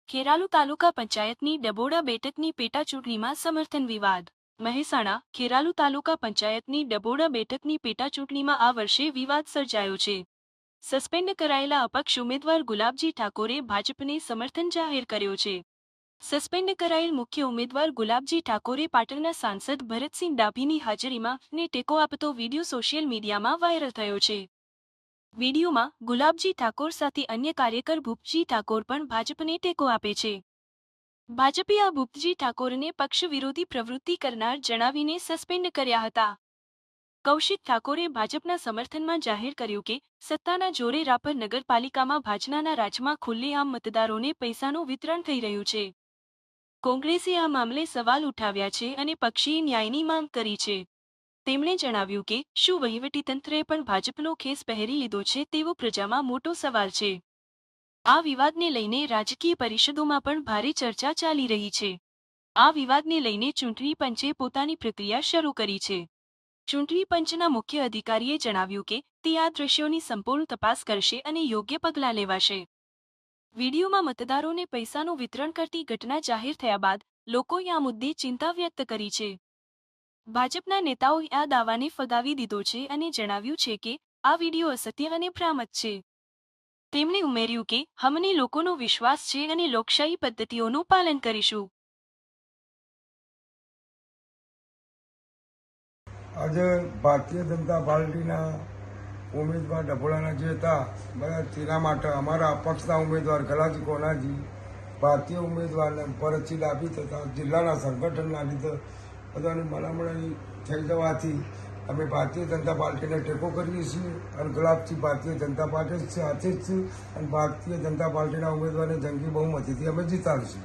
ખેરાલુ તાલુકા પંચાયતની ડબોડા બેઠકની પેટાચૂંટણીમાં સમર્થન વિવાદ. મહેસાણા ખેરાલુ તાલુકા પંચાયતની ડબોડા બેઠકની પેટાચૂંટણીમાં આ વર્ષે વિવાદ સર્જાયો છે. સસ્પેન્ડ કરાયેલા અપક્ષ ઉમેદવાર ગુલાબજી ઠાકોરે ભાજપને સમર્થન જાહેર કર્યો છે. સસ્પેન્ડ કરાયેલ મુખ્ય ઉમેદવાર ગુલાબજી ઠાકોરે પાટણના સાંસદ ભરતસિંહ ડાભીની હાજરીમાં ને ટેકો આપતો વિડીયો સોશિયલ મીડિયામાં વાયરલ થયો છે. વિડીયોમાં ગુલાબજી ઠાકોર સાથે અન્ય કાર્યકર ભૂપતજી ઠાકોર પણ ભાજપને ટેકો આપે છે. ભાજપે આ ભૂપતજી ઠાકોરને પક્ષ વિરોધી પ્રવૃત્તિ કરનાર જણાવીને સસ્પેન્ડ કર્યા હતા. કૌશિક ઠાકોરે ભાજપના સમર્થનમાં જાહેર કર્યું કે સત્તાના જોરે રાપર નગરપાલિકામાં ભાજપના રાજમાં ખુલ્લેઆમ મતદારોને પૈસાનું વિતરણ થઈ રહ્યું છે. કોંગ્રેસે આ મામલે સવાલ ઉઠાવ્યા છે અને પક્ષીય ન્યાયની માંગ કરી છે. તેમણે જણાવ્યું કે શું વહીવટીતંત્રે પણ ભાજપનો ખેસ પહેરી લીધો છે તેવો પ્રજામાં મોટો સવાલ છે. આ વિવાદને લઈને રાજકીય પરિષદોમાં પણ ભારે ચર્ચા ચાલી રહી છે. આ વિવાદને લઈને ચૂંટણી પંચે પોતાની પ્રક્રિયા શરૂ કરી છે. ચૂંટણી પંચના મુખ્ય અધિકારીએ જણાવ્યું કે તે આ દ્રશ્યોની સંપૂર્ણ તપાસ કરશે અને યોગ્ય પગલાં લેવાશે. વિડીયોમાં મતદારોને પૈસાનું વિતરણ કરતી ઘટના જાહેર થયા બાદ લોકોએ આ મુદ્દે ચિંતા વ્યક્ત કરી છે. ભાજપના નેતાઓએ આ દાવાને ફગાવી દીધો છે અને જણાવ્યું છે કે આ વિડીયો અસત્ય અને ભ્રામક છે. તેમણે ઉમેર્યું કે અમને લોકોનો વિશ્વાસ છે અને લોકશાહી પદ્ધતિઓનું પાલન કરીશું. આજે ભારતીય જનતા પાર્ટીના ઉમેદવાર ડભોડાના જે હતા બધા તેના માટે અમારા અપક્ષના ઉમેદવાર ગલાજી કોનાજી, ભારતીય ઉમેદવારને ભરતસિંહ ડાભી તથા જિલ્લાના સંગઠનના લીધે બધાની મનામણી થઈ જવાથી અમે ભારતીય જનતા પાર્ટીને ટેકો કરીએ છીએ અને ગુલાબજી ભારતીય જનતા પાર્ટી સાથે જ છે અને ભારતીય જનતા પાર્ટીના ઉમેદવારને જંગી બહુમતીથી અમે જીતાડીશું.